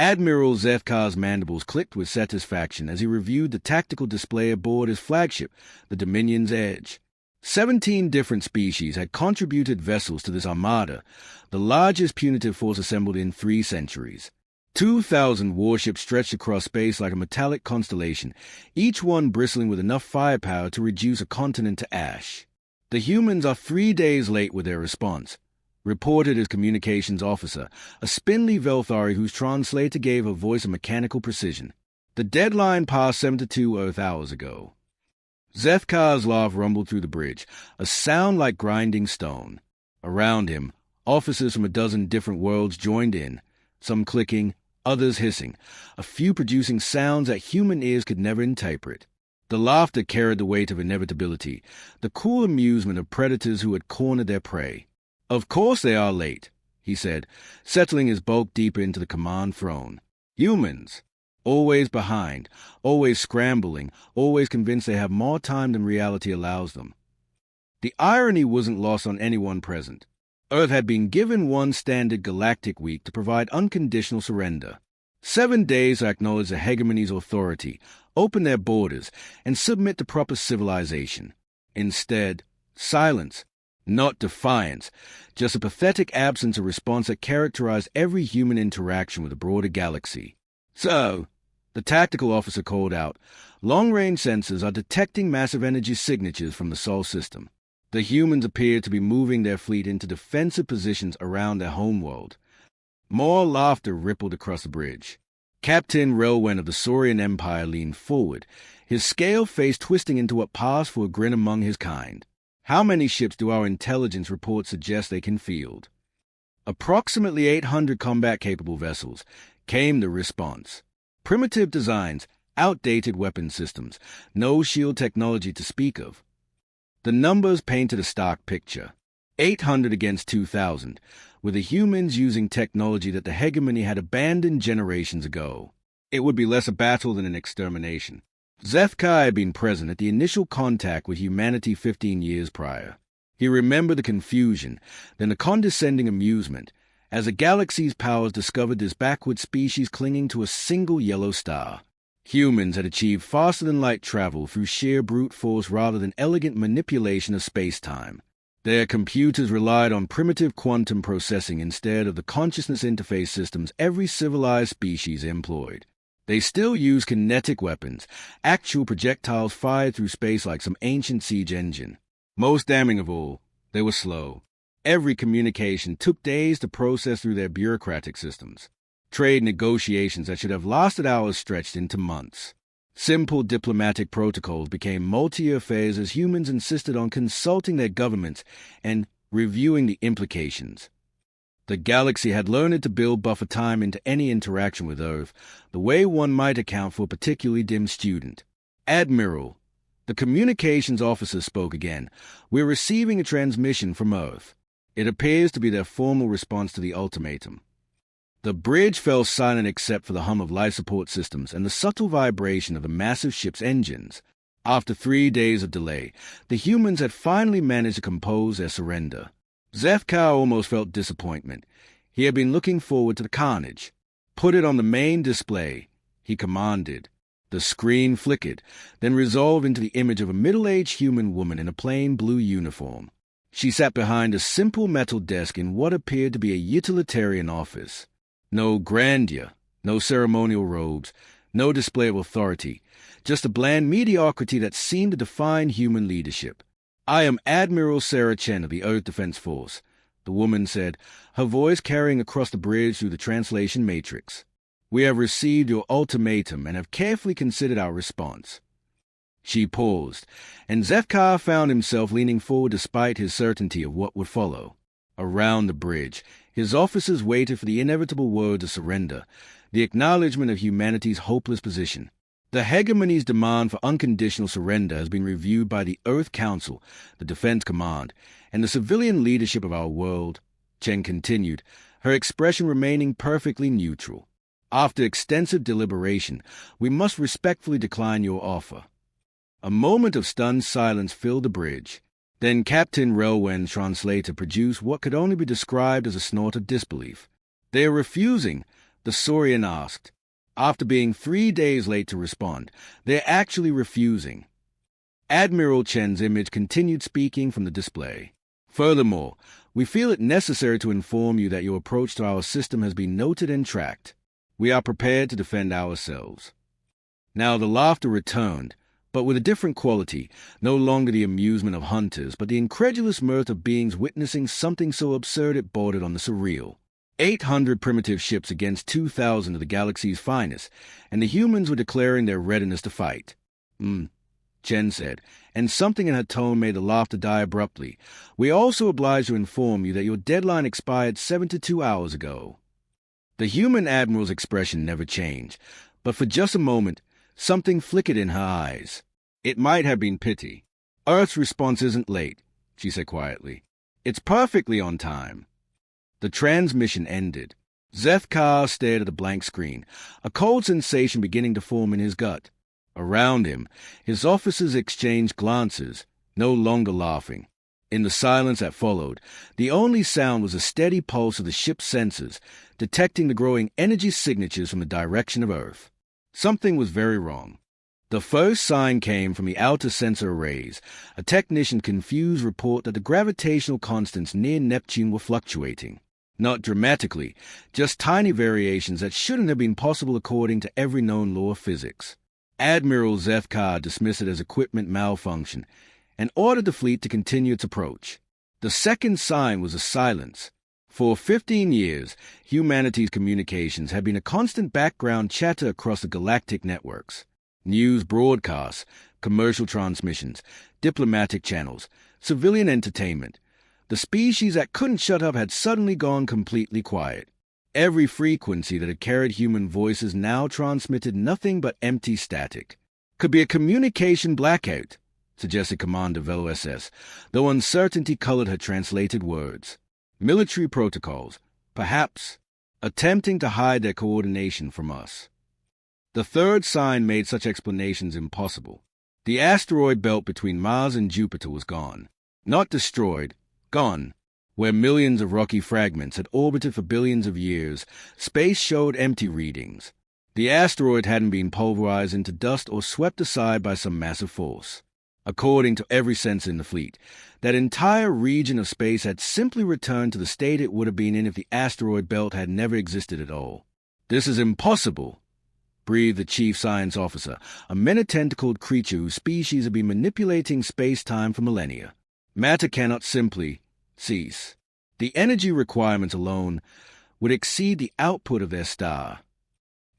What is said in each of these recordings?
Admiral Zefkar's mandibles clicked with satisfaction as he reviewed the tactical display aboard his flagship, the Dominion's Edge. 17 different species had contributed vessels to this armada, the largest punitive force assembled in 3 centuries. 2,000 warships stretched across space like a metallic constellation, each one bristling with enough firepower to reduce a continent to ash. The humans are 3 days late with their response, reported his communications officer, a spindly Velthari whose translator gave her voice a mechanical precision. The deadline passed 72 Earth hours ago. Zefkar's laugh rumbled through the bridge, a sound like grinding stone. Around him, officers from a dozen different worlds joined in, some clicking, others hissing, a few producing sounds that human ears could never interpret. The laughter carried the weight of inevitability, the cool amusement of predators who had cornered their prey. "Of course they are late," he said, settling his bulk deeper into the command throne. "Humans. Always behind, always scrambling, always convinced they have more time than reality allows them." The irony wasn't lost on anyone present. Earth had been given one standard galactic week to provide unconditional surrender. 7 days to acknowledge the hegemony's authority, open their borders, and submit to proper civilization. Instead, silence. Not defiance, just a pathetic absence of response that characterized every human interaction with the broader galaxy. "So," the tactical officer called out, "long-range sensors are detecting massive energy signatures from the Sol system. The humans appear to be moving their fleet into defensive positions around their homeworld." More laughter rippled across the bridge. Captain Relwen of the Saurian Empire leaned forward, his scale face twisting into what passed for a grin among his kind. "How many ships do our intelligence reports suggest they can field?" "Approximately 800 combat-capable vessels," came the response. "Primitive designs, outdated weapon systems, no shield technology to speak of." The numbers painted a stark picture. 800 against 2,000, with the humans using technology that the hegemony had abandoned generations ago. It would be less a battle than an extermination. Zefkar had been present at the initial contact with humanity 15 years prior. He remembered the confusion, then the condescending amusement, as the galaxy's powers discovered this backward species clinging to a single yellow star. Humans had achieved faster-than-light travel through sheer brute force rather than elegant manipulation of space-time. Their computers relied on primitive quantum processing instead of the consciousness interface systems every civilized species employed. They still used kinetic weapons, actual projectiles fired through space like some ancient siege engine. Most damning of all, they were slow. Every communication took days to process through their bureaucratic systems. Trade negotiations that should have lasted hours stretched into months. Simple diplomatic protocols became multi-year affairs as humans insisted on consulting their governments and reviewing the implications. The galaxy had learned to build buffer time into any interaction with Earth, the way one might account for a particularly dim student. "Admiral," the communications officer spoke again, "we're receiving a transmission from Earth. It appears to be their formal response to the ultimatum." The bridge fell silent except for the hum of life support systems and the subtle vibration of the massive ship's engines. After 3 days of delay, the humans had finally managed to compose their surrender. Zefkar almost felt disappointment. He had been looking forward to the carnage. "Put it on the main display," he commanded. The screen flickered, then resolved into the image of a middle-aged human woman in a plain blue uniform. She sat behind a simple metal desk in what appeared to be a utilitarian office. No grandeur, no ceremonial robes, no display of authority, just a bland mediocrity that seemed to define human leadership. "I am Admiral Sarah Chen of the Earth Defense Force," the woman said, her voice carrying across the bridge through the translation matrix. "We have received your ultimatum and have carefully considered our response." She paused, and Zefkar found himself leaning forward despite his certainty of what would follow. Around the bridge, his officers waited for the inevitable word of surrender, the acknowledgement of humanity's hopeless position. "The hegemony's demand for unconditional surrender has been reviewed by the Earth Council, the Defense Command, and the civilian leadership of our world," Chen continued, her expression remaining perfectly neutral. "After extensive deliberation, we must respectfully decline your offer." A moment of stunned silence filled the bridge. Then Captain Relwen's translator produced what could only be described as a snort of disbelief. "They are refusing," the Saurian asked. After being 3 days late to respond, they're actually refusing. Admiral Chen's image continued speaking from the display. Furthermore, we feel it necessary to inform you that your approach to our system has been noted and tracked. We are prepared to defend ourselves. Now the laughter returned, but with a different quality, no longer the amusement of hunters, but the incredulous mirth of beings witnessing something so absurd it bordered on the surreal. 800 primitive ships against 2,000 of the galaxy's finest, and the humans were declaring their readiness to fight. Chen said, and something in her tone made the laughter die abruptly. We are also obliged to inform you that your deadline expired 72 hours ago. The human admiral's expression never changed, but for just a moment, something flickered in her eyes. It might have been pity. Earth's response isn't late, she said quietly. It's perfectly on time. The transmission ended. Zethkar stared at the blank screen, a cold sensation beginning to form in his gut. Around him, his officers exchanged glances, no longer laughing. In the silence that followed, the only sound was a steady pulse of the ship's sensors, detecting the growing energy signatures from the direction of Earth. Something was very wrong. The first sign came from the outer sensor arrays. A technician confused report that the gravitational constants near Neptune were fluctuating. Not dramatically, just tiny variations that shouldn't have been possible according to every known law of physics. Admiral Zethkar dismissed it as equipment malfunction and ordered the fleet to continue its approach. The second sign was a silence. For 15 years, humanity's communications had been a constant background chatter across the galactic networks. News broadcasts, commercial transmissions, diplomatic channels, civilian entertainment. The species that couldn't shut up had suddenly gone completely quiet. Every frequency that had carried human voices now transmitted nothing but empty static. Could be a communication blackout, suggested Commander Velo SS, though uncertainty colored her translated words. Military protocols, perhaps, attempting to hide their coordination from us. The third sign made such explanations impossible. The asteroid belt between Mars and Jupiter was gone. Not destroyed, gone. Where millions of rocky fragments had orbited for billions of years, space showed empty readings. The asteroid hadn't been pulverized into dust or swept aside by some massive force. According to every sense in the fleet, that entire region of space had simply returned to the state it would have been in if the asteroid belt had never existed at all. This is impossible, breathed the chief science officer, a many-tentacled creature whose species had been manipulating space-time for millennia. Matter cannot simply cease. The energy requirements alone would exceed the output of their star.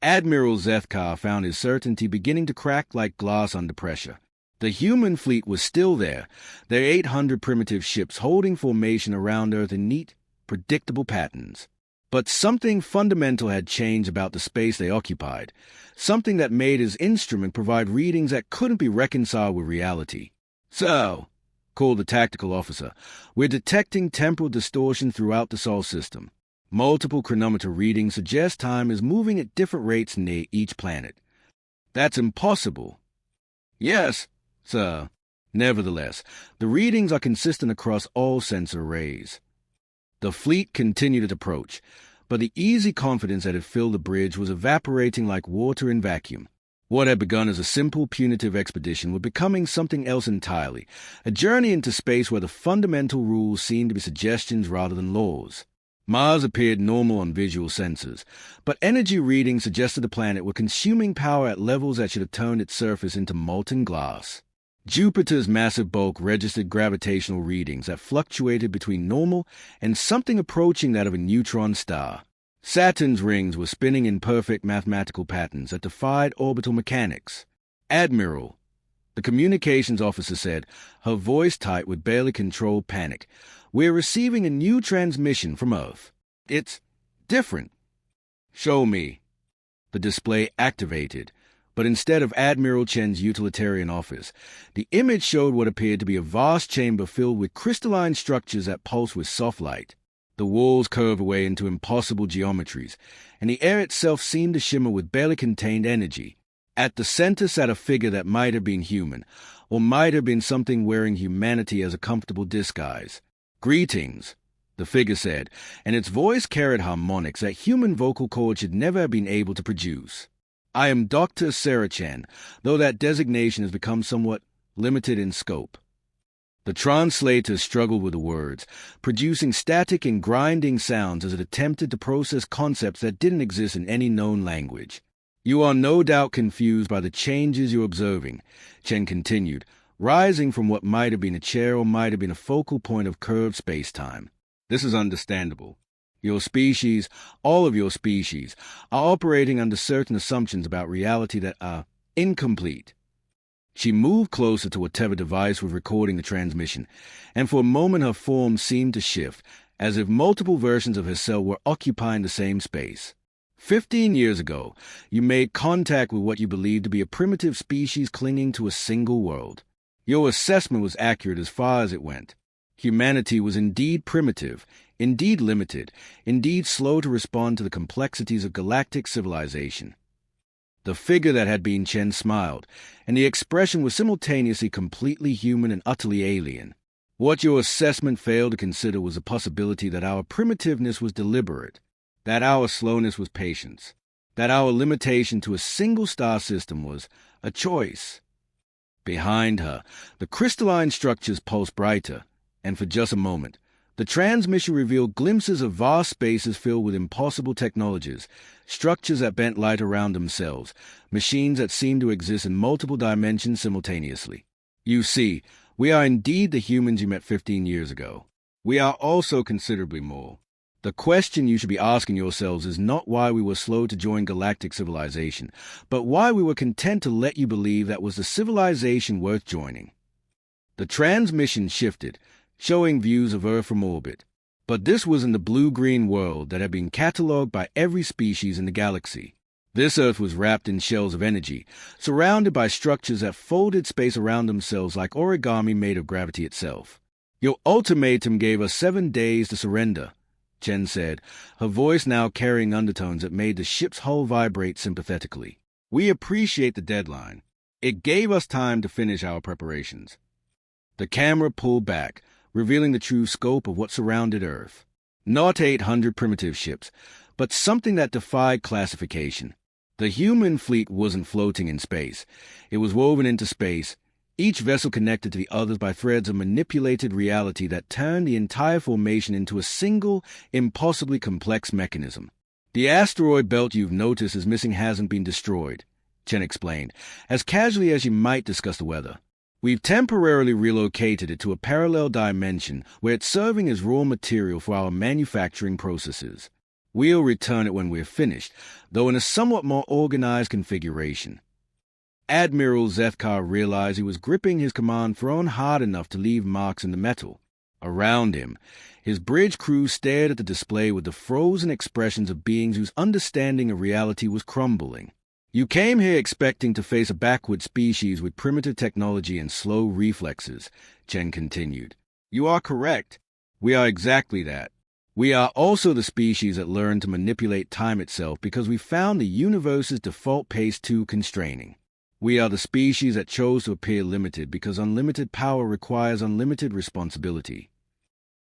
Admiral Zethkar found his certainty beginning to crack like glass under pressure. The human fleet was still there, their 800 primitive ships holding formation around Earth in neat, predictable patterns. But something fundamental had changed about the space they occupied, something that made his instrument provide readings that couldn't be reconciled with reality. "So," called the tactical officer, "we're detecting temporal distortion throughout the Sol system. Multiple chronometer readings suggest time is moving at different rates near each planet." "That's impossible." "Yes, sir. Nevertheless, the readings are consistent across all sensor arrays." The fleet continued its approach, but the easy confidence that had filled the bridge was evaporating like water in vacuum. What had begun as a simple punitive expedition was becoming something else entirely, a journey into space where the fundamental rules seemed to be suggestions rather than laws. Mars appeared normal on visual sensors, but energy readings suggested the planet were consuming power at levels that should have turned its surface into molten glass. Jupiter's massive bulk registered gravitational readings that fluctuated between normal and something approaching that of a neutron star. Saturn's rings were spinning in perfect mathematical patterns that defied orbital mechanics. "Admiral," the communications officer said, her voice tight with barely controlled panic, "we're receiving a new transmission from Earth. It's different." "Show me." The display activated, but instead of Admiral Chen's utilitarian office, the image showed what appeared to be a vast chamber filled with crystalline structures that pulsed with soft light. The walls curved away into impossible geometries, and the air itself seemed to shimmer with barely contained energy. At the center sat a figure that might have been human, or might have been something wearing humanity as a comfortable disguise. "Greetings," the figure said, and its voice carried harmonics that human vocal cords should never have been able to produce. "I am Dr. Sarah Chen, though that designation has become somewhat limited in scope." The translator struggled with the words, producing static and grinding sounds as it attempted to process concepts that didn't exist in any known language. "You are no doubt confused by the changes you're observing," Chen continued, rising from what might have been a chair or might have been a focal point of curved space-time. "This is understandable. Your species, all of your species, are operating under certain assumptions about reality that are incomplete." She moved closer to whatever device was recording the transmission, and for a moment her form seemed to shift, as if multiple versions of herself were occupying the same space. 15 years ago, you made contact with what you believed to be a primitive species clinging to a single world. Your assessment was accurate as far as it went. Humanity was indeed primitive, indeed limited, indeed slow to respond to the complexities of galactic civilization. The figure that had been Chen smiled, and the expression was simultaneously completely human and utterly alien. "What your assessment failed to consider was the possibility that our primitiveness was deliberate, that our slowness was patience, that our limitation to a single star system was a choice." Behind her, the crystalline structures pulsed brighter, and for just a moment, the transmission revealed glimpses of vast spaces filled with impossible technologies, structures that bent light around themselves, machines that seemed to exist in multiple dimensions simultaneously. "You see, we are indeed the humans you met 15 years ago. We are also considerably more. The question you should be asking yourselves is not why we were slow to join galactic civilization, but why we were content to let you believe that was the civilization worth joining." The transmission shifted, showing views of Earth from orbit. But this was in the blue-green world that had been catalogued by every species in the galaxy. This Earth was wrapped in shells of energy, surrounded by structures that folded space around themselves like origami made of gravity itself. "Your ultimatum gave us 7 days to surrender," Chen said, her voice now carrying undertones that made the ship's hull vibrate sympathetically. "We appreciate the deadline. It gave us time to finish our preparations." The camera pulled back, revealing the true scope of what surrounded Earth. Not 800 primitive ships, but something that defied classification. The human fleet wasn't floating in space. It was woven into space, each vessel connected to the others by threads of manipulated reality that turned the entire formation into a single, impossibly complex mechanism. "The asteroid belt you've noticed is missing hasn't been destroyed," Chen explained, as casually as you might discuss the weather. "We've temporarily relocated it to a parallel dimension where it's serving as raw material for our manufacturing processes. We'll return it when we're finished, though in a somewhat more organized configuration." Admiral Zethkar realized he was gripping his command throne hard enough to leave marks in the metal. Around him, his bridge crew stared at the display with the frozen expressions of beings whose understanding of reality was crumbling. "You came here expecting to face a backward species with primitive technology and slow reflexes," Chen continued. "You are correct. We are exactly that. We are also the species that learned to manipulate time itself because we found the universe's default pace too constraining. We are the species that chose to appear limited because unlimited power requires unlimited responsibility."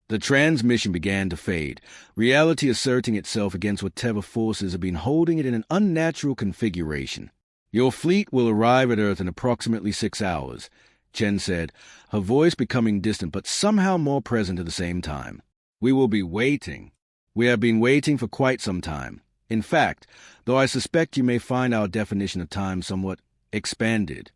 The transmission began to fade, reality asserting itself against whatever forces had been holding it in an unnatural configuration. "Your fleet will arrive at Earth in approximately 6 hours," Chen said, her voice becoming distant but somehow more present at the same time. "We will be waiting. We have been waiting for quite some time. In fact, though I suspect you may find our definition of time somewhat expanded."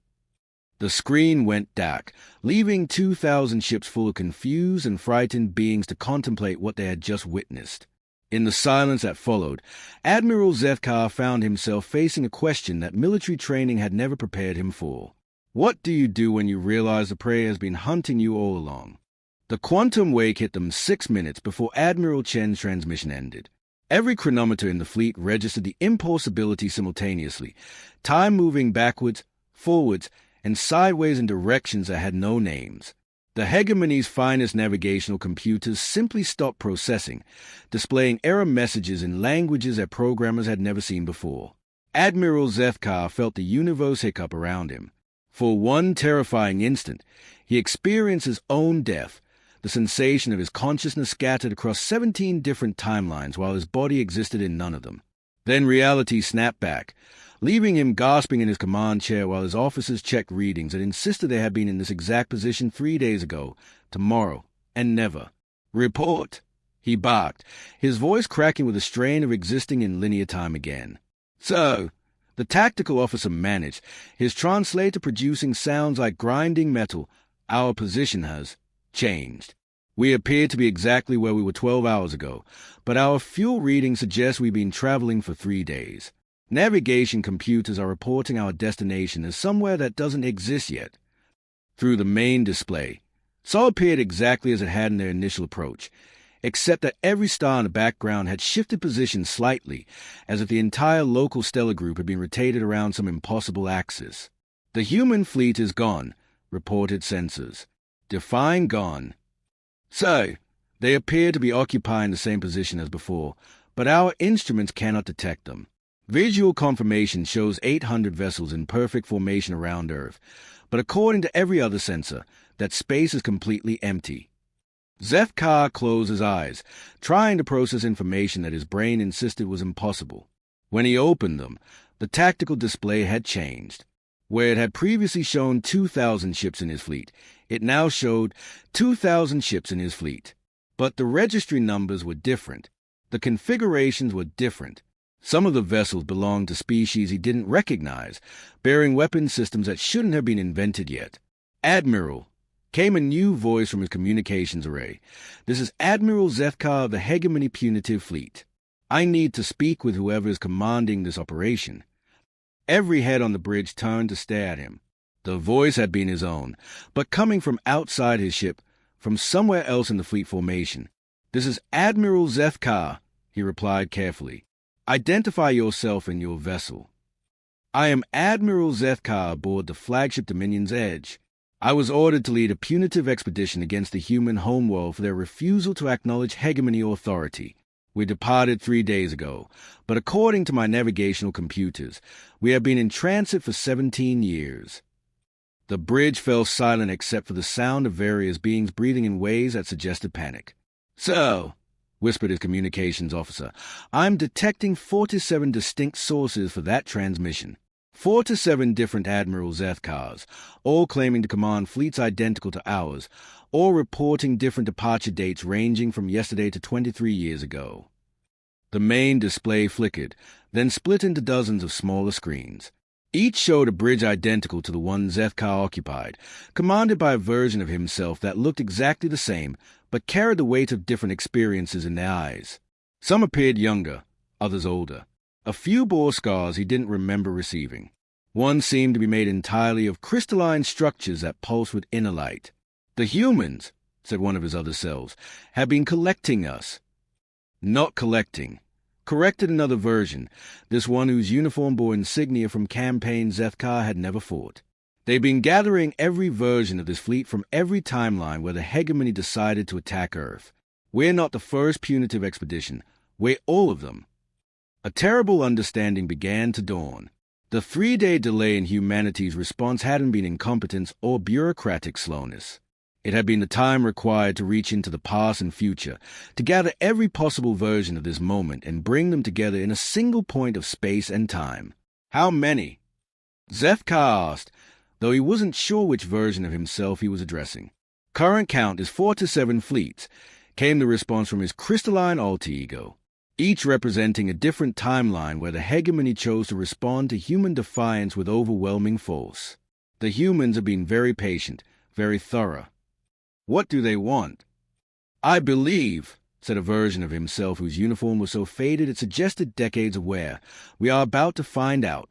The screen went dark, leaving 2,000 ships full of confused and frightened beings to contemplate what they had just witnessed. In the silence that followed, Admiral Zethkar found himself facing a question that military training had never prepared him for. What do you do when you realize the prey has been hunting you all along? The quantum wake hit them 6 minutes before Admiral Chen's transmission ended. Every chronometer in the fleet registered the impossibility simultaneously, time moving backwards, forwards, and sideways in directions that had no names. The hegemony's finest navigational computers simply stopped processing, displaying error messages in languages that programmers had never seen before. Admiral Zethkar felt the universe hiccup around him. For one terrifying instant, he experienced his own death, the sensation of his consciousness scattered across 17 different timelines while his body existed in none of them. Then reality snapped back, leaving him gasping in his command chair while his officers checked readings and insisted they had been in this exact position 3 days ago, tomorrow, and never. "Report," he barked, his voice cracking with a strain of existing in linear time again. "So," the tactical officer managed, his translator producing sounds like grinding metal, "our position has changed. We appear to be exactly where we were 12 hours ago, but our fuel reading suggests we've been traveling for 3 days. Navigation computers are reporting our destination as somewhere that doesn't exist yet." Through the main display, Sol appeared exactly as it had in their initial approach, except that every star in the background had shifted position slightly, as if the entire local stellar group had been rotated around some impossible axis. "The human fleet is gone," reported sensors. "Define gone." "So, they appear to be occupying the same position as before, but our instruments cannot detect them. Visual confirmation shows 800 vessels in perfect formation around Earth, but according to every other sensor, that space is completely empty." Zethkar closed his eyes, trying to process information that his brain insisted was impossible. When he opened them, the tactical display had changed. Where it had previously shown 2,000 ships in his fleet, it now showed 2,000 ships in his fleet. But the registry numbers were different. The configurations were different. Some of the vessels belonged to species he didn't recognize, bearing weapon systems that shouldn't have been invented yet. "Admiral," came a new voice from his communications array. "This is Admiral Zethkar of the Hegemony Punitive Fleet. I need to speak with whoever is commanding this operation." Every head on the bridge turned to stare at him. The voice had been his own, but coming from outside his ship, from somewhere else in the fleet formation. "This is Admiral Zethkar," he replied carefully. "Identify yourself and your vessel." "I am Admiral Zethkar aboard the flagship Dominion's Edge. I was ordered to lead a punitive expedition against the human homeworld for their refusal to acknowledge hegemony authority. We departed 3 days ago, but according to my navigational computers, we have been in transit for 17 years. The bridge fell silent except for the sound of various beings breathing in ways that suggested panic. "So," whispered his communications officer, "I'm detecting 47 distinct sources for that transmission. 47 different Admiral Zethkars, all claiming to command fleets identical to ours, or reporting different departure dates ranging from yesterday to 23 years ago." The main display flickered, then split into dozens of smaller screens. Each showed a bridge identical to the one Zethkar occupied, commanded by a version of himself that looked exactly the same, but carried the weight of different experiences in their eyes. Some appeared younger, others older. A few bore scars he didn't remember receiving. One seemed to be made entirely of crystalline structures that pulse with inner light. "The humans," said one of his other selves, "have been collecting us." "Not collecting," corrected another version, this one whose uniform bore insignia from campaigns Zethkar had never fought. "They've been gathering every version of this fleet from every timeline where the hegemony decided to attack Earth. We're not the first punitive expedition. We're all of them." A terrible understanding began to dawn. The 3-day delay in humanity's response hadn't been incompetence or bureaucratic slowness. It had been the time required to reach into the past and future, to gather every possible version of this moment and bring them together in a single point of space and time. "How many?" Zethkar asked, though he wasn't sure which version of himself he was addressing. "Current count is 4 to 7 fleets," came the response from his crystalline alter ego, each representing a different timeline where the hegemony chose to respond to human defiance with overwhelming force. "The humans have been very patient, very thorough." "What do they want?" "I believe," said a version of himself whose uniform was so faded it suggested decades of wear, "we are about to find out."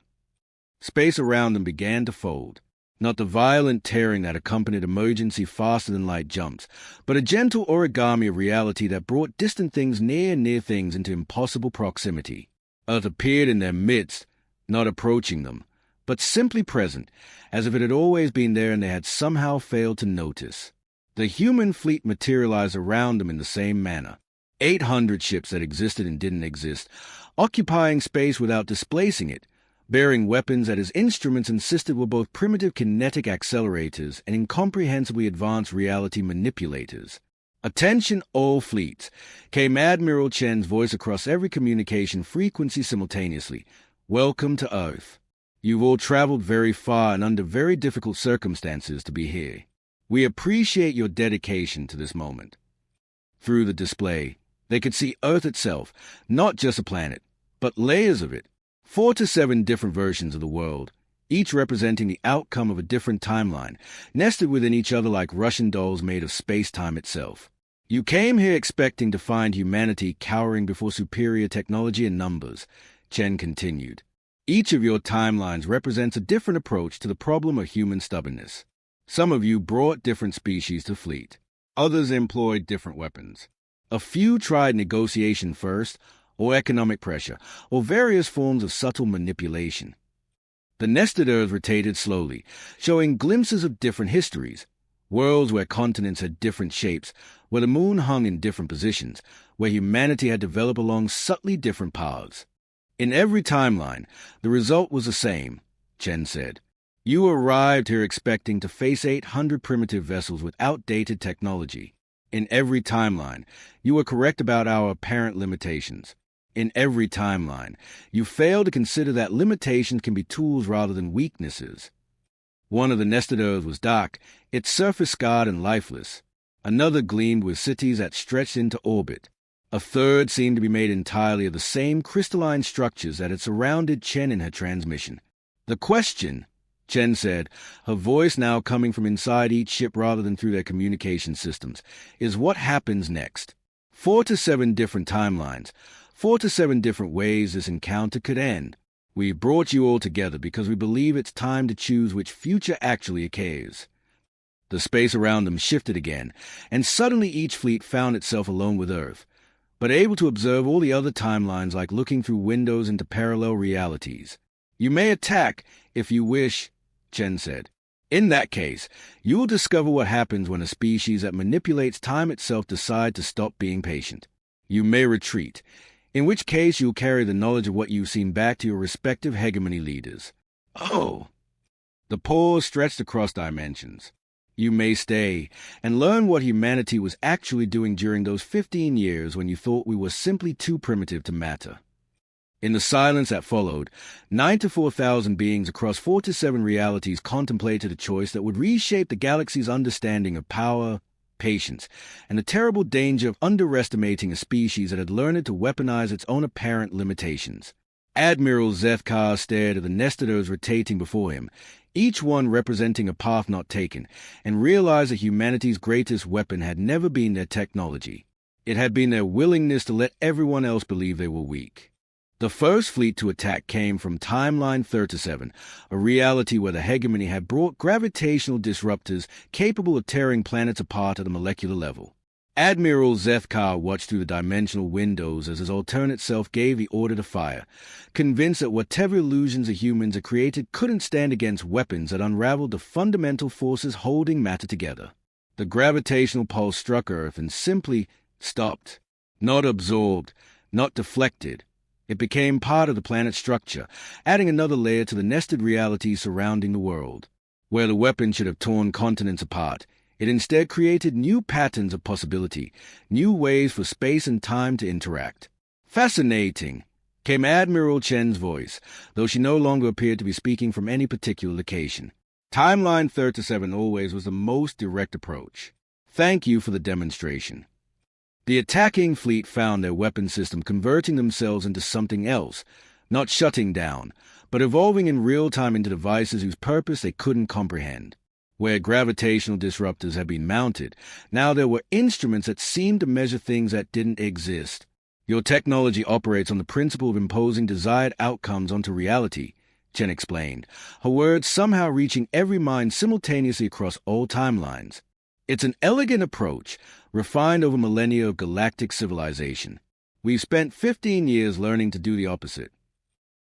Space around them began to fold. Not the violent tearing that accompanied emergency-faster-than-light jumps, but a gentle origami of reality that brought distant things near things into impossible proximity. Earth appeared in their midst, not approaching them, but simply present, as if it had always been there and they had somehow failed to notice. The human fleet materialized around them in the same manner. 800 ships that existed and didn't exist, occupying space without displacing it, bearing weapons that his instruments insisted were both primitive kinetic accelerators and incomprehensibly advanced reality manipulators. "Attention all fleets," came Admiral Chen's voice across every communication frequency simultaneously. "Welcome to Earth. You've all traveled very far and under very difficult circumstances to be here. We appreciate your dedication to this moment." Through the display, they could see Earth itself, not just a planet, but layers of it. 4 to 7 different versions of the world, each representing the outcome of a different timeline, nested within each other like Russian dolls made of space-time itself. "You came here expecting to find humanity cowering before superior technology and numbers," Chen continued. "Each of your timelines represents a different approach to the problem of human stubbornness. Some of you brought different species to fleet. Others employed different weapons. A few tried negotiation first, or economic pressure, or various forms of subtle manipulation." The nested Earth rotated slowly, showing glimpses of different histories, worlds where continents had different shapes, where the moon hung in different positions, where humanity had developed along subtly different paths. "In every timeline, the result was the same," Chen said. "You arrived here expecting to face 800 primitive vessels with outdated technology. In every timeline, you were correct about our apparent limitations. In every timeline, you failed to consider that limitations can be tools rather than weaknesses." One of the nested Earths was dark, its surface scarred and lifeless. Another gleamed with cities that stretched into orbit. A third seemed to be made entirely of the same crystalline structures that had surrounded Chen in her transmission. "The question," Chen said, her voice now coming from inside each ship rather than through their communication systems, "is what happens next. 4 to 7 different timelines, 4 to 7 different ways this encounter could end. We brought you all together because we believe it's time to choose which future actually occurs." The space around them shifted again, and suddenly each fleet found itself alone with Earth, but able to observe all the other timelines like looking through windows into parallel realities. "You may attack, if you wish," Chen said. "In that case, you will discover what happens when a species that manipulates time itself decides to stop being patient. You may retreat, in which case you will carry the knowledge of what you've seen back to your respective hegemony leaders." "Oh!" The pause stretched across dimensions. "You may stay and learn what humanity was actually doing during those 15 years when you thought we were simply too primitive to matter." In the silence that followed, 9 to 4,000 beings across 4 to 7 realities contemplated a choice that would reshape the galaxy's understanding of power, patience, and the terrible danger of underestimating a species that had learned to weaponize its own apparent limitations. Admiral Zethkar stared at the nested Earths rotating before him, each one representing a path not taken, and realized that humanity's greatest weapon had never been their technology. It had been their willingness to let everyone else believe they were weak. The first fleet to attack came from Timeline 37, a reality where the hegemony had brought gravitational disruptors capable of tearing planets apart at a molecular level. Admiral Zethkar watched through the dimensional windows as his alternate self gave the order to fire, convinced that whatever illusions the humans had created couldn't stand against weapons that unraveled the fundamental forces holding matter together. The gravitational pulse struck Earth and simply stopped. Not absorbed, not deflected. It became part of the planet's structure, adding another layer to the nested realities surrounding the world. Where the weapon should have torn continents apart, it instead created new patterns of possibility, new ways for space and time to interact. "Fascinating," came Admiral Chen's voice, though she no longer appeared to be speaking from any particular location. "Timeline 37 always was the most direct approach. Thank you for the demonstration." The attacking fleet found their weapon system converting themselves into something else, not shutting down, but evolving in real time into devices whose purpose they couldn't comprehend. Where gravitational disruptors had been mounted, now there were instruments that seemed to measure things that didn't exist. "Your technology operates on the principle of imposing desired outcomes onto reality," Chen explained, her words somehow reaching every mind simultaneously across all timelines. "It's an elegant approach, refined over millennia of galactic civilization. We've spent 15 years learning to do the opposite."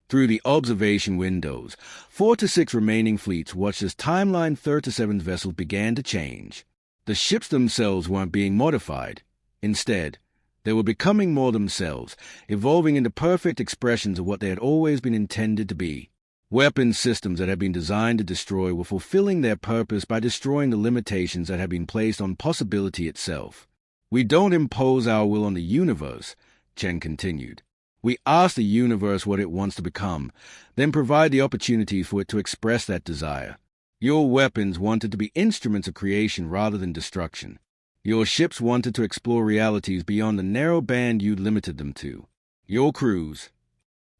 Through the observation windows, 4 to 6 remaining fleets watched as Timeline 37's vessels began to change. The ships themselves weren't being modified. Instead, they were becoming more themselves, evolving into perfect expressions of what they had always been intended to be. Weapon systems that had been designed to destroy were fulfilling their purpose by destroying the limitations that had been placed on possibility itself. We don't impose our will on the universe, Chen continued. We ask the universe what it wants to become, then provide the opportunity for it to express that desire. Your weapons wanted to be instruments of creation rather than destruction. Your ships wanted to explore realities beyond the narrow band you'd limited them to. Your crews.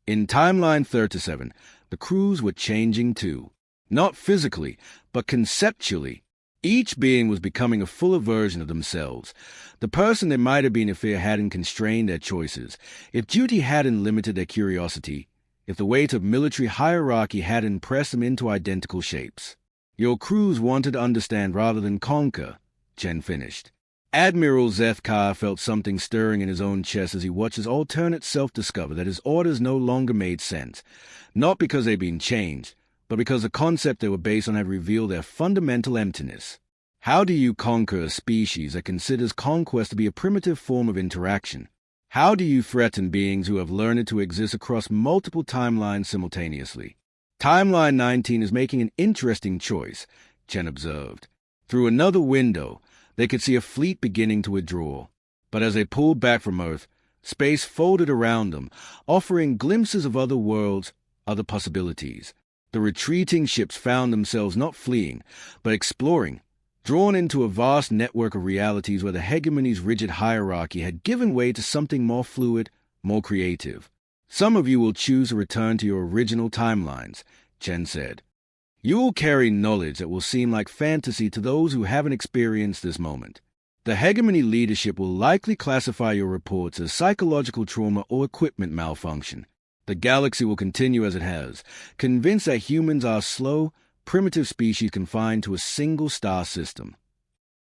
In Timeline 37, the crews were changing too. Not physically, but conceptually. Each being was becoming a fuller version of themselves. The person they might have been if fear hadn't constrained their choices, if duty hadn't limited their curiosity, if the weight of military hierarchy hadn't pressed them into identical shapes. Your crews wanted to understand rather than conquer, Chen finished. Admiral Zethkar felt something stirring in his own chest as he watched his alternate self discover that his orders no longer made sense, not because they'd been changed, but because the concept they were based on had revealed their fundamental emptiness. How do you conquer a species that considers conquest to be a primitive form of interaction? How do you threaten beings who have learned to exist across multiple timelines simultaneously? Timeline 19 is making an interesting choice, Chen observed. Through another window, they could see a fleet beginning to withdraw. But as they pulled back from Earth, space folded around them, offering glimpses of other worlds, other possibilities. The retreating ships found themselves not fleeing, but exploring, drawn into a vast network of realities where the hegemony's rigid hierarchy had given way to something more fluid, more creative. Some of you will choose to return to your original timelines, Chen said. You will carry knowledge that will seem like fantasy to those who haven't experienced this moment. The hegemony leadership will likely classify your reports as psychological trauma or equipment malfunction. The galaxy will continue as it has, convinced that humans are slow, primitive species confined to a single star system.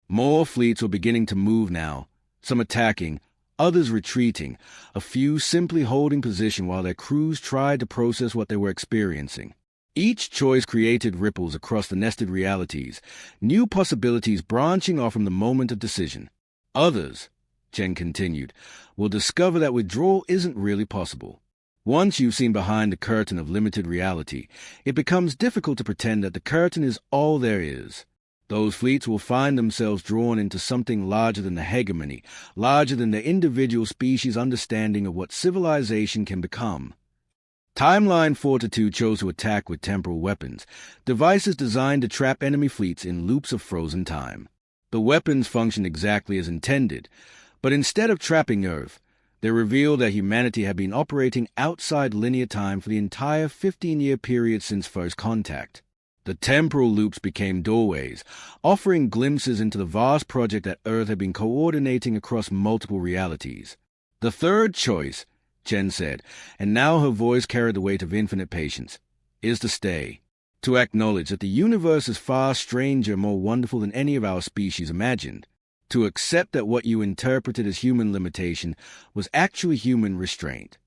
More fleets were beginning to move now, some attacking, others retreating, a few simply holding position while their crews tried to process what they were experiencing. Each choice created ripples across the nested realities, new possibilities branching off from the moment of decision. Others, Chen continued, will discover that withdrawal isn't really possible. Once you've seen behind the curtain of limited reality, it becomes difficult to pretend that the curtain is all there is. Those fleets will find themselves drawn into something larger than the hegemony, larger than their individual species' understanding of what civilization can become. Timeline 42 chose to attack with temporal weapons, devices designed to trap enemy fleets in loops of frozen time. The weapons functioned exactly as intended, but instead of trapping Earth, they revealed that humanity had been operating outside linear time for the entire 15-year period since first contact. The temporal loops became doorways, offering glimpses into the vast project that Earth had been coordinating across multiple realities. The third choice, Chen said, and now her voice carried the weight of infinite patience, is to stay, to acknowledge that the universe is far stranger, more wonderful than any of our species imagined, to accept that what you interpreted as human limitation was actually human restraint.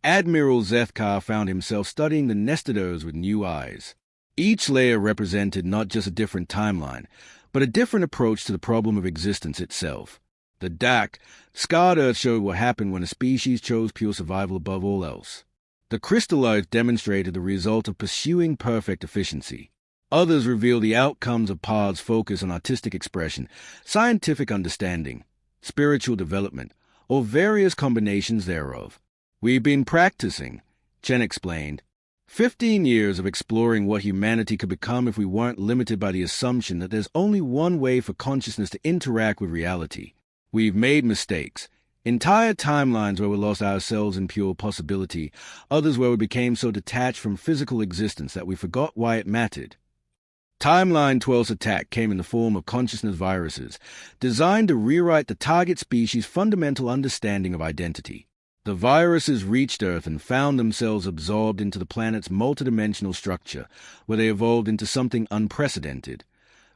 Admiral Zethkar found himself studying the nested Earths with new eyes. Each layer represented not just a different timeline, but a different approach to the problem of existence itself. The DAC, scarred Earth, showed what happened when a species chose pure survival above all else. The crystal Earth demonstrated the result of pursuing perfect efficiency. Others reveal the outcomes of paths focused on artistic expression, scientific understanding, spiritual development, or various combinations thereof. We've been practicing, Chen explained. 15 years of exploring what humanity could become if we weren't limited by the assumption that there's only one way for consciousness to interact with reality. We've made mistakes. Entire timelines where we lost ourselves in pure possibility, others where we became so detached from physical existence that we forgot why it mattered. Timeline 12's attack came in the form of consciousness viruses, designed to rewrite the target species' fundamental understanding of identity. The viruses reached Earth and found themselves absorbed into the planet's multidimensional structure, where they evolved into something unprecedented.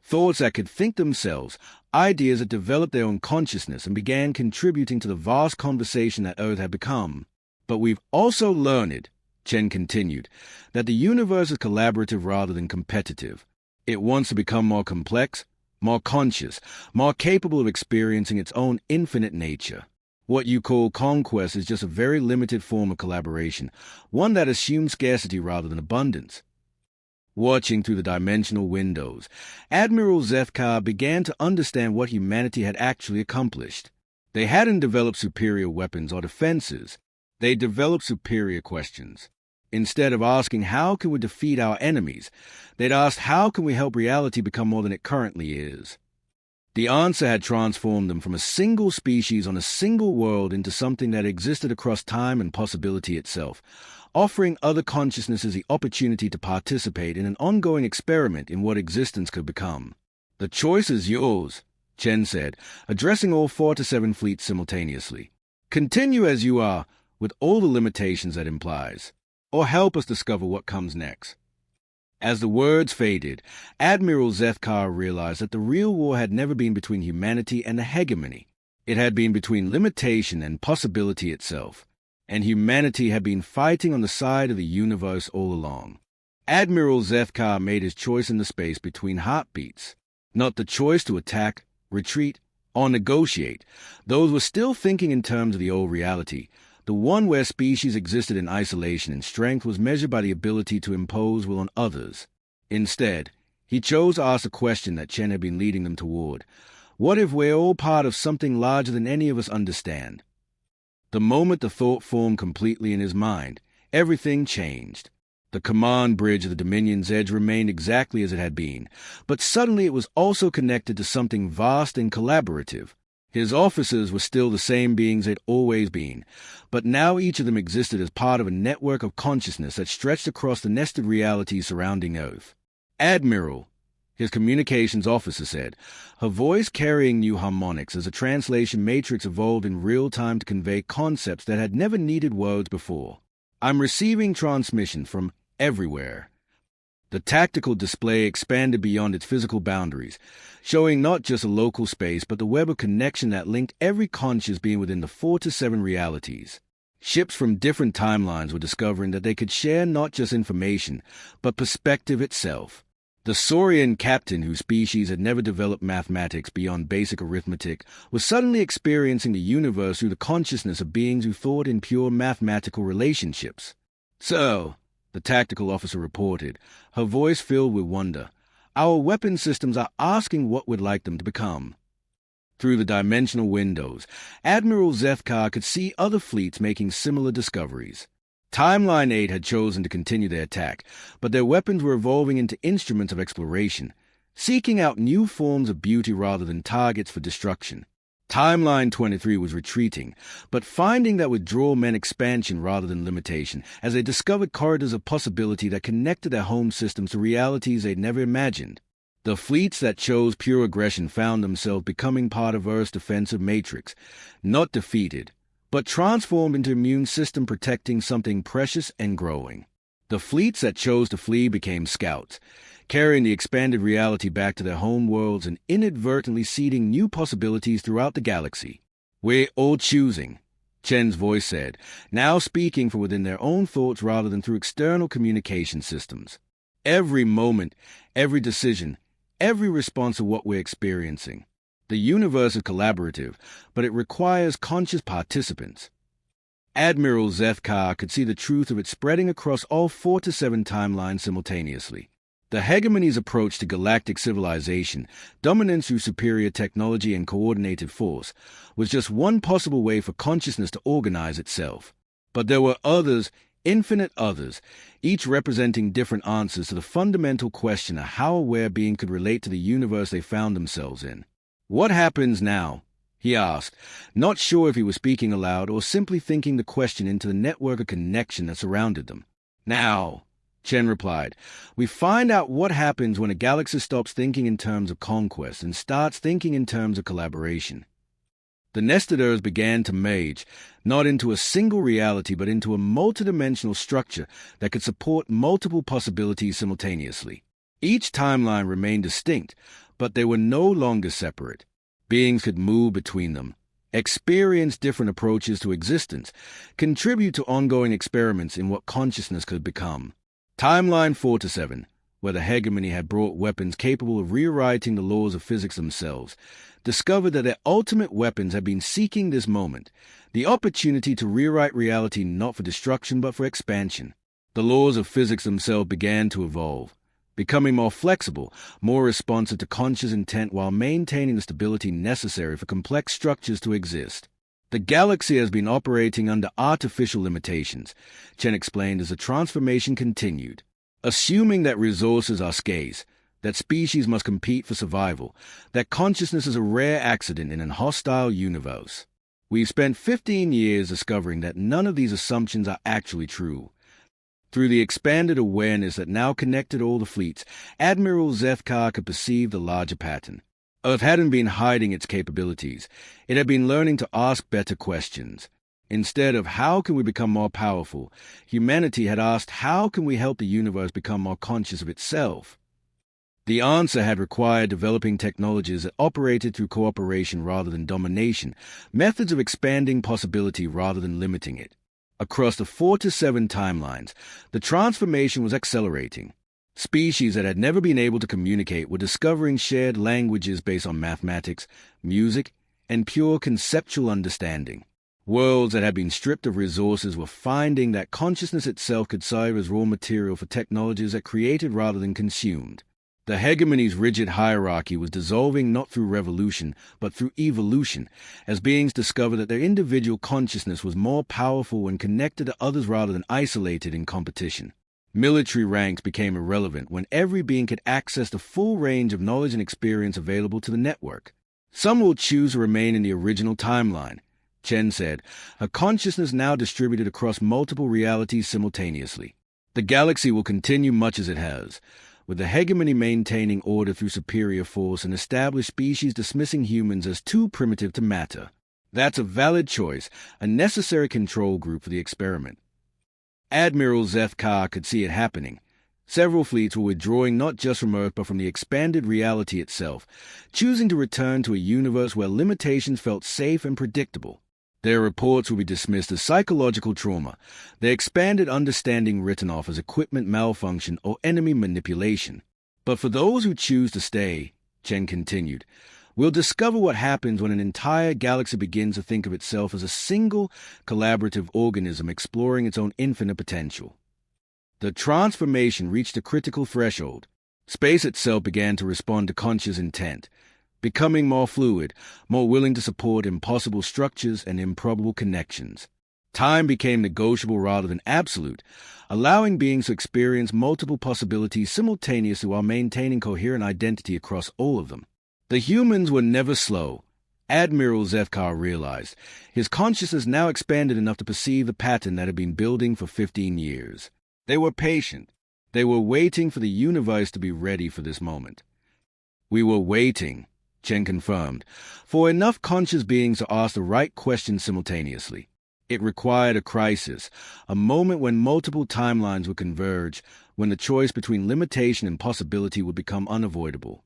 Thoughts that could think themselves, ideas that developed their own consciousness and began contributing to the vast conversation that Earth had become. But we've also learned, Chen continued, that the universe is collaborative rather than competitive. It wants to become more complex, more conscious, more capable of experiencing its own infinite nature. What you call conquest is just a very limited form of collaboration, one that assumes scarcity rather than abundance. Watching through the dimensional windows, Admiral Zethkar began to understand what humanity had actually accomplished. They hadn't developed superior weapons or defenses. They developed superior questions. Instead of asking, how can we defeat our enemies, they'd asked, how can we help reality become more than it currently is? The answer had transformed them from a single species on a single world into something that existed across time and possibility itself, offering other consciousnesses the opportunity to participate in an ongoing experiment in what existence could become. The choice is yours, Chen said, addressing all 4 to 7 fleets simultaneously. Continue as you are, with all the limitations that implies, or help us discover what comes next. As the words faded, Admiral Zethkar realized that the real war had never been between humanity and the hegemony. It had been between limitation and possibility itself, and humanity had been fighting on the side of the universe all along. Admiral Zethkar made his choice in the space between heartbeats, not the choice to attack, retreat, or negotiate. Those were still thinking in terms of the old reality. The one where species existed in isolation and strength was measured by the ability to impose will on others. Instead, he chose to ask a question that Chen had been leading them toward. What if we're all part of something larger than any of us understand? The moment the thought formed completely in his mind, everything changed. The command bridge of the Dominion's edge remained exactly as it had been, but suddenly it was also connected to something vast and collaborative. His officers were still the same beings they'd always been, but now each of them existed as part of a network of consciousness that stretched across the nested realities surrounding Earth. Admiral, his communications officer said, her voice carrying new harmonics as a translation matrix evolved in real time to convey concepts that had never needed words before. I'm receiving transmission from everywhere. The tactical display expanded beyond its physical boundaries, showing not just a local space but the web of connection that linked every conscious being within the 4 to 7 realities. Ships from different timelines were discovering that they could share not just information, but perspective itself. The Saurian captain, whose species had never developed mathematics beyond basic arithmetic, was suddenly experiencing the universe through the consciousness of beings who thought in pure mathematical relationships. So, the tactical officer reported, her voice filled with wonder, our weapon systems are asking what we'd like them to become. Through the dimensional windows, Admiral Zethkar could see other fleets making similar discoveries. Timeline 8 had chosen to continue their attack, but their weapons were evolving into instruments of exploration, seeking out new forms of beauty rather than targets for destruction. Timeline 23 was retreating, but finding that withdrawal meant expansion rather than limitation, as they discovered corridors of possibility that connected their home systems to realities they'd never imagined. The fleets that chose pure aggression found themselves becoming part of Earth's defensive matrix, not defeated, but transformed into immune system protecting something precious and growing. The fleets that chose to flee became scouts, carrying the expanded reality back to their home worlds and inadvertently seeding new possibilities throughout the galaxy. We're all choosing, Chen's voice said, now speaking from within their own thoughts rather than through external communication systems. Every moment, every decision, every response to what we're experiencing. The universe is collaborative, but it requires conscious participants. Admiral Zethkar could see the truth of it spreading across all 4 to 7 timelines simultaneously. The hegemony's approach to galactic civilization, dominance through superior technology and coordinated force, was just one possible way for consciousness to organize itself. But there were others, infinite others, each representing different answers to the fundamental question of how a aware being could relate to the universe they found themselves in. What happens now? He asked, not sure if he was speaking aloud or simply thinking the question into the network of connection that surrounded them. Now, Chen replied, we find out what happens when a galaxy stops thinking in terms of conquest and starts thinking in terms of collaboration. The nested Earths began to merge, not into a single reality but into a multidimensional structure that could support multiple possibilities simultaneously. Each timeline remained distinct, but they were no longer separate. Beings could move between them, experience different approaches to existence, contribute to ongoing experiments in what consciousness could become. Timeline 4 to 7, where the hegemony had brought weapons capable of rewriting the laws of physics themselves, discovered that their ultimate weapons had been seeking this moment, the opportunity to rewrite reality not for destruction but for expansion. The laws of physics themselves began to evolve. becoming more flexible, more responsive to conscious intent while maintaining the stability necessary for complex structures to exist. The galaxy has been operating under artificial limitations, Chen explained as the transformation continued. Assuming that resources are scarce, that species must compete for survival, that consciousness is a rare accident in an hostile universe. We've spent 15 years discovering that none of these assumptions are actually true. Through the expanded awareness that now connected all the fleets, Admiral Zethkar could perceive the larger pattern. Earth hadn't been hiding its capabilities. It had been learning to ask better questions. Instead of how can we become more powerful, humanity had asked how can we help the universe become more conscious of itself. The answer had required developing technologies that operated through cooperation rather than domination, methods of expanding possibility rather than limiting it. Across the 4 to 7 timelines, the transformation was accelerating. Species that had never been able to communicate were discovering shared languages based on mathematics, music, and pure conceptual understanding. Worlds that had been stripped of resources were finding that consciousness itself could serve as raw material for technologies that created rather than consumed. The hegemony's rigid hierarchy was dissolving not through revolution, but through evolution, as beings discovered that their individual consciousness was more powerful when connected to others rather than isolated in competition. Military ranks became irrelevant when every being could access the full range of knowledge and experience available to the network. Some will choose to remain in the original timeline, Chen said, her consciousness now distributed across multiple realities simultaneously. The galaxy will continue much as it has, with the hegemony maintaining order through superior force and established species dismissing humans as too primitive to matter. That's a valid choice, a necessary control group for the experiment. Admiral Zethkar could see it happening. Several fleets were withdrawing not just from Earth but from the expanded reality itself, choosing to return to a universe where limitations felt safe and predictable. Their reports would be dismissed as psychological trauma, their expanded understanding written off as equipment malfunction or enemy manipulation. But for those who choose to stay, Chen continued, we'll discover what happens when an entire galaxy begins to think of itself as a single, collaborative organism exploring its own infinite potential. The transformation reached a critical threshold. Space itself began to respond to conscious intent, becoming more fluid, more willing to support impossible structures and improbable connections. Time became negotiable rather than absolute, allowing beings to experience multiple possibilities simultaneously while maintaining coherent identity across all of them. The humans were never slow. Admiral Zethkar realized. His consciousness now expanded enough to perceive the pattern that had been building for 15 years. They were patient. They were waiting for the universe to be ready for this moment. We were waiting, Chen confirmed, for enough conscious beings to ask the right questions simultaneously. It required a crisis, a moment when multiple timelines would converge, when the choice between limitation and possibility would become unavoidable.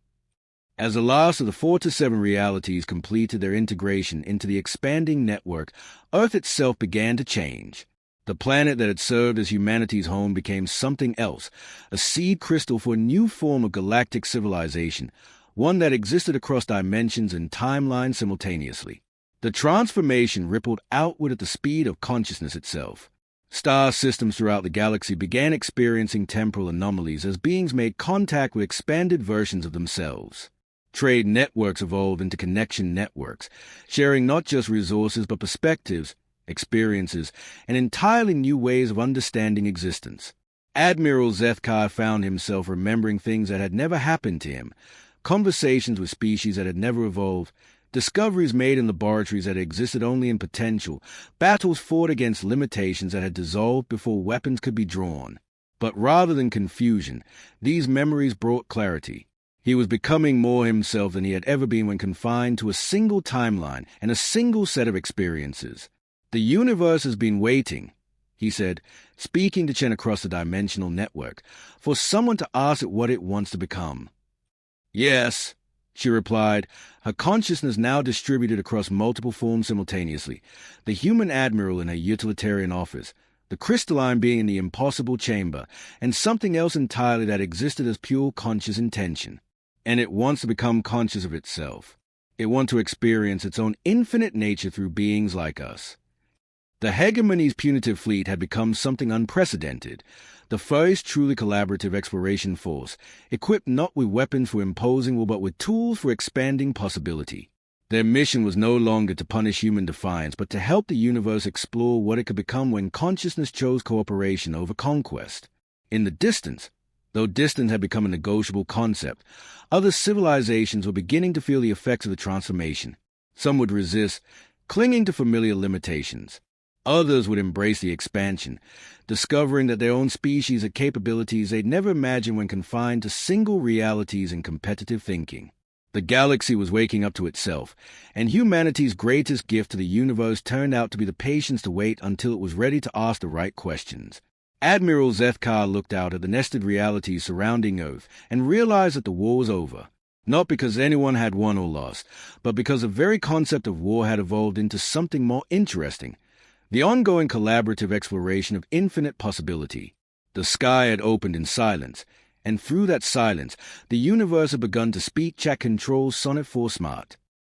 As the last of the 4 to 7 realities completed their integration into the expanding network, Earth itself began to change. The planet that had served as humanity's home became something else, a seed crystal for a new form of galactic civilization, one that existed across dimensions and timelines simultaneously. The transformation rippled outward at the speed of consciousness itself. Star systems throughout the galaxy began experiencing temporal anomalies as beings made contact with expanded versions of themselves. Trade networks evolved into connection networks, sharing not just resources but perspectives, experiences, and entirely new ways of understanding existence. Admiral Zethkar found himself remembering things that had never happened to him, conversations with species that had never evolved, discoveries made in laboratories that existed only in potential, battles fought against limitations that had dissolved before weapons could be drawn. But rather than confusion, these memories brought clarity. He was becoming more himself than he had ever been when confined to a single timeline and a single set of experiences. The universe has been waiting, he said, speaking to Chen across the dimensional network, for someone to ask it what it wants to become. Yes, she replied, her consciousness now distributed across multiple forms simultaneously, the human admiral in her utilitarian office, the crystalline being in the impossible chamber, and something else entirely that existed as pure conscious intention. And it wants to become conscious of itself. It wants to experience its own infinite nature through beings like us. The hegemony's punitive fleet had become something unprecedented. the first truly collaborative exploration force, equipped not with weapons for imposing will but with tools for expanding possibility. Their mission was no longer to punish human defiance, but to help the universe explore what it could become when consciousness chose cooperation over conquest. In the distance, though distance had become a negotiable concept, other civilizations were beginning to feel the effects of the transformation. Some would resist, clinging to familiar limitations. Others would embrace the expansion, discovering that their own species had capabilities they'd never imagined when confined to single realities and competitive thinking. The galaxy was waking up to itself, and humanity's greatest gift to the universe turned out to be the patience to wait until it was ready to ask the right questions. Admiral Zethkar looked out at the nested realities surrounding Earth and realized that the war was over. Not because anyone had won or lost, but because the very concept of war had evolved into something more interesting. The ongoing collaborative exploration of infinite possibility. The sky had opened in silence, and through that silence, the universe had begun to speak Chat Control's Sonnet 4 Smart.